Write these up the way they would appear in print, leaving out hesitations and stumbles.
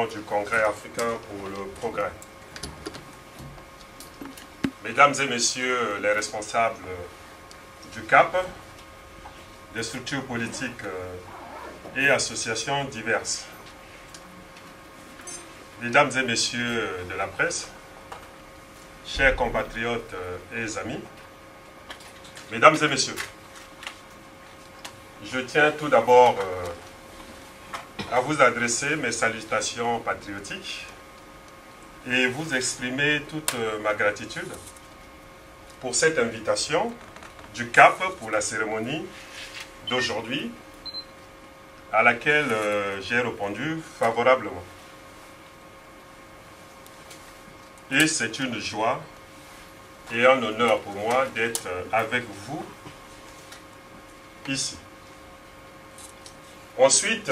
du Congrès africain pour le progrès. Mesdames et messieurs les responsables du CAP, des structures politiques et associations diverses, mesdames et messieurs de la presse, chers compatriotes et amis, mesdames et messieurs, je tiens tout d'abord à vous adresser mes salutations patriotiques et vous exprimer toute ma gratitude pour cette invitation du CAP pour la cérémonie d'aujourd'hui à laquelle j'ai répondu favorablement. Et c'est une joie et un honneur pour moi d'être avec vous ici. Ensuite,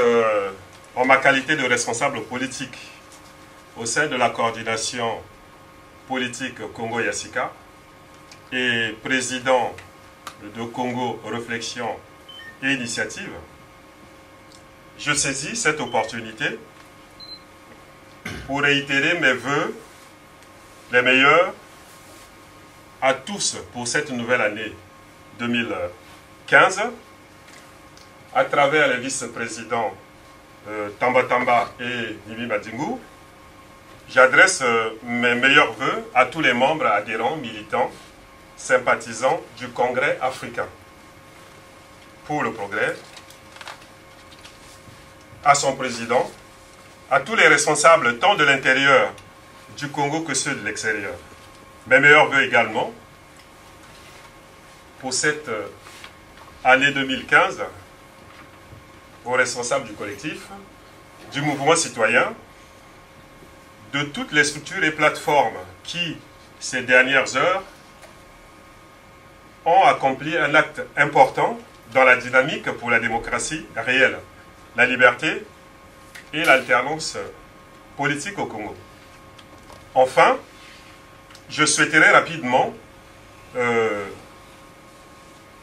en ma qualité de responsable politique au sein de la coordination politique Congo-Yassika et président de Congo Réflexion et Initiative, je saisis cette opportunité pour réitérer mes vœux les meilleurs à tous pour cette nouvelle année 2015 à travers les vice-présidents Tamba Tamba et Nimi Madingou. J'adresse mes meilleurs vœux à tous les membres adhérents, militants, sympathisants du Congrès africain pour le progrès, à son président, à tous les responsables tant de l'intérieur du Congo que ceux de l'extérieur. Mes meilleurs vœux également pour cette année 2015 aux responsables du collectif, du mouvement citoyen, de toutes les structures et plateformes qui, ces dernières heures, ont accompli un acte important dans la dynamique pour la démocratie réelle, la liberté et l'alternance politique au Congo. Enfin, je souhaiterais rapidement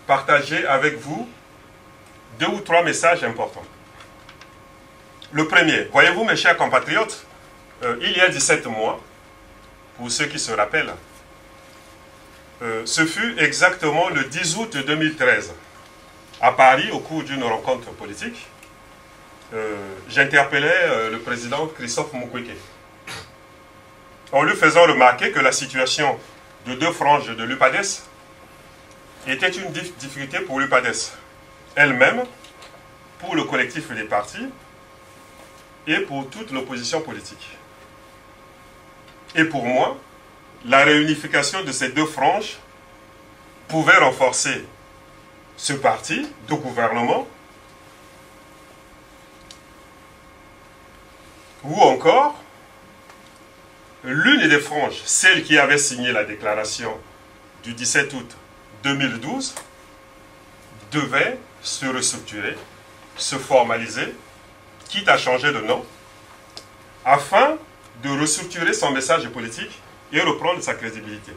partager avec vous 2 ou 3 messages importants. Le premier, voyez-vous mes chers compatriotes, il y a 17 mois, pour ceux qui se rappellent, ce fut exactement le 10 août 2013, à Paris, au cours d'une rencontre politique, j'interpellais le président Christophe Mukwege, en lui faisant remarquer que la situation de 2 franges de l'UPADES était une difficulté pour l'UPADES elle-même, pour le collectif des partis et pour toute l'opposition politique. Et pour moi, la réunification de ces 2 franges pouvait renforcer ce parti de gouvernement ou encore l'une des franges, celle qui avait signé la déclaration du 17 août 2012, devait se restructurer, se formaliser, quitte à changer de nom, afin de restructurer son message politique et reprendre sa crédibilité.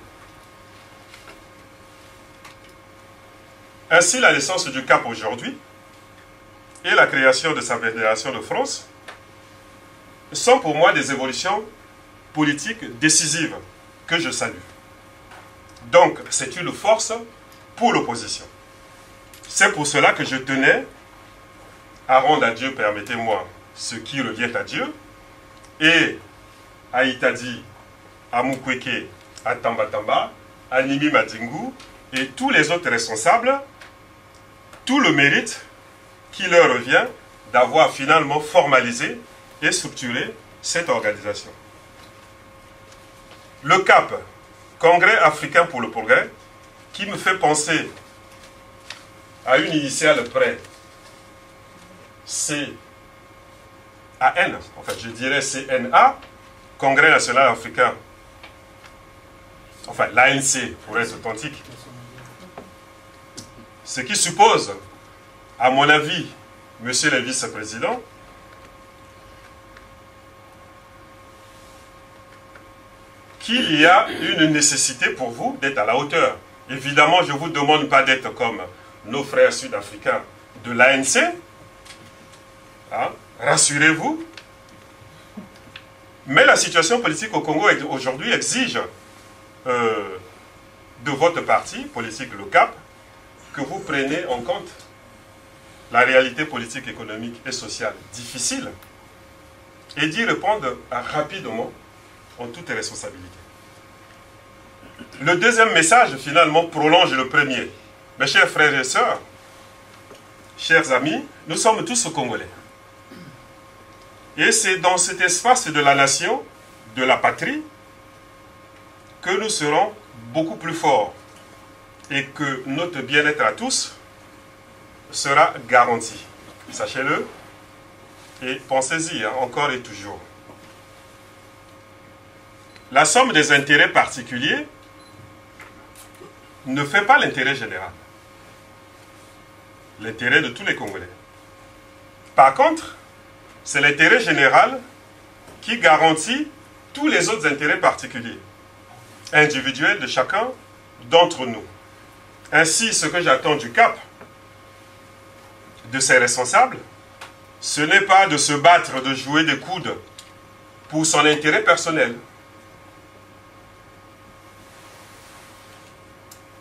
Ainsi, la naissance du CAP aujourd'hui et la création de sa Fédération de France sont pour moi des évolutions politiques décisives que je salue. Donc, c'est une force pour l'opposition. C'est pour cela que je tenais à rendre à Dieu, permettez-moi, ce qui revient à Dieu, et à Itadi, à Mukwege, à Tamba Tamba, à Nimi Madingou, et tous les autres responsables, tout le mérite qui leur revient d'avoir finalement formalisé et structuré cette organisation. Le CAP, Congrès africain pour le progrès, qui me fait penser à une initiale près, CAN, en fait je dirais CNA, Congrès national africain, enfin l'ANC pour être authentique, ce qui suppose, à mon avis, monsieur le vice-président, qu'il y a une nécessité pour vous d'être à la hauteur. Évidemment, je ne vous demande pas d'être comme nos frères sud-africains de l'ANC. Hein? Rassurez-vous, Mais la situation politique au Congo aujourd'hui exige de votre parti politique, le CAP, que vous preniez en compte la réalité politique, économique et sociale difficile et d'y répondre rapidement en toute responsabilité. Le deuxième message, finalement, prolonge le premier. Mes chers frères et sœurs, chers amis, nous sommes tous Congolais. Et c'est dans cet espace de la nation, de la patrie, que nous serons beaucoup plus forts et que notre bien-être à tous sera garanti. Sachez-le et pensez-y encore et toujours. La somme des intérêts particuliers ne fait pas l'intérêt général. L'intérêt de tous les Congolais. Par contre, c'est l'intérêt général qui garantit tous les autres intérêts particuliers, individuels de chacun d'entre nous. Ainsi, ce que j'attends du CAP, de ses responsables, ce n'est pas de se battre, de jouer des coudes pour son intérêt personnel.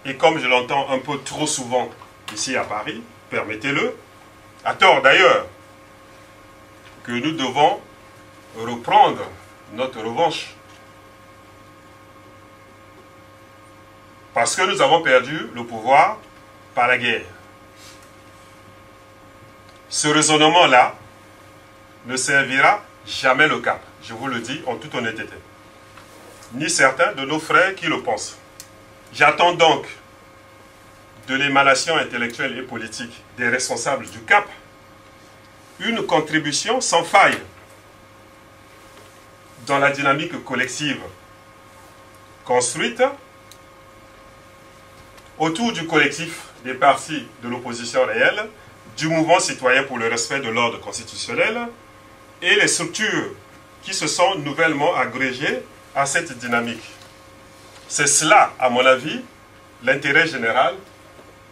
Et comme je l'entends un peu trop souvent ici à Paris, permettez-le, à tort d'ailleurs, que nous devons reprendre notre revanche. Parce que nous avons perdu le pouvoir par la guerre. Ce raisonnement-là ne servira jamais le CAP, je vous le dis en toute honnêteté. Ni certains de nos frères qui le pensent. J'attends donc de l'émanation intellectuelle et politique des responsables du CAP une contribution sans faille dans la dynamique collective construite autour du collectif des partis de l'opposition réelle, du mouvement citoyen pour le respect de l'ordre constitutionnel et les structures qui se sont nouvellement agrégées à cette dynamique. C'est cela, à mon avis, l'intérêt général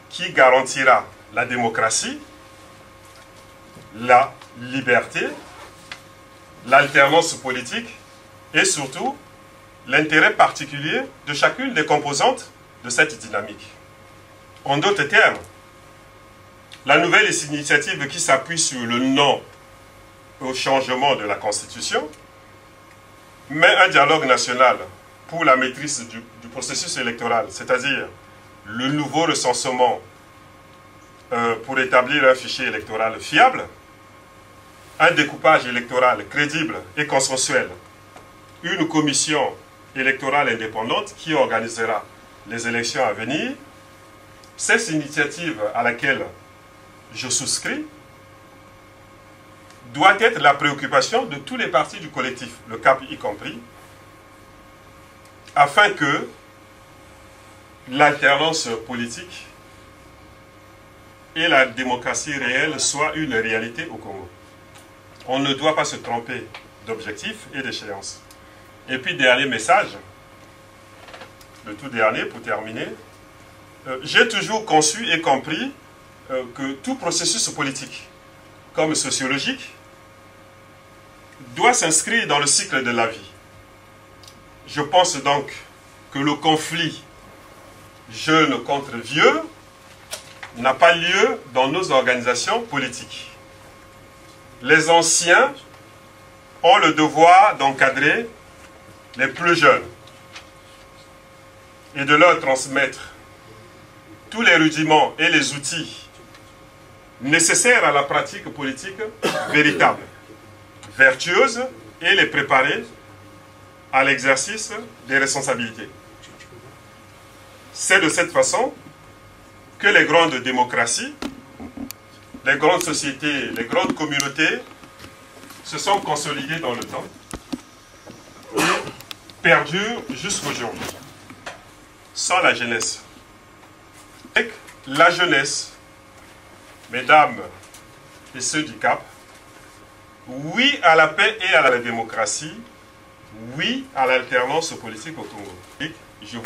qui garantira la démocratie, la liberté, l'alternance politique et surtout l'intérêt particulier de chacune des composantes de cette dynamique. En d'autres termes, la nouvelle initiative qui s'appuie sur le non au changement de la Constitution met un dialogue national pour la maîtrise du processus électoral, c'est-à-dire le nouveau recensement pour établir un fichier électoral fiable, un découpage électoral crédible et consensuel, une commission électorale indépendante qui organisera les élections à venir. Cette initiative à laquelle je souscris doit être la préoccupation de tous les partis du collectif, le CAP y compris, afin que l'alternance politique et la démocratie réelle soient une réalité au Congo. On ne doit pas se tromper d'objectifs et d'échéances. Et puis, dernier message, le tout dernier pour terminer, j'ai toujours conçu et compris que tout processus politique, comme sociologique, doit s'inscrire dans le cycle de la vie. Je pense donc que le conflit jeune contre vieux n'a pas lieu dans nos organisations politiques. Les anciens ont le devoir d'encadrer les plus jeunes et de leur transmettre tous les rudiments et les outils nécessaires à la pratique politique véritable, vertueuse, et les préparer à l'exercice des responsabilités. C'est de cette façon que les grandes démocraties, les grandes sociétés, les grandes communautés se sont consolidées dans le temps et perdurent jusqu'aujourd'hui, sans la jeunesse. Avec la jeunesse, mesdames et ceux du CAP, oui à la paix et à la démocratie, oui à l'alternance politique au Congo. Je vous...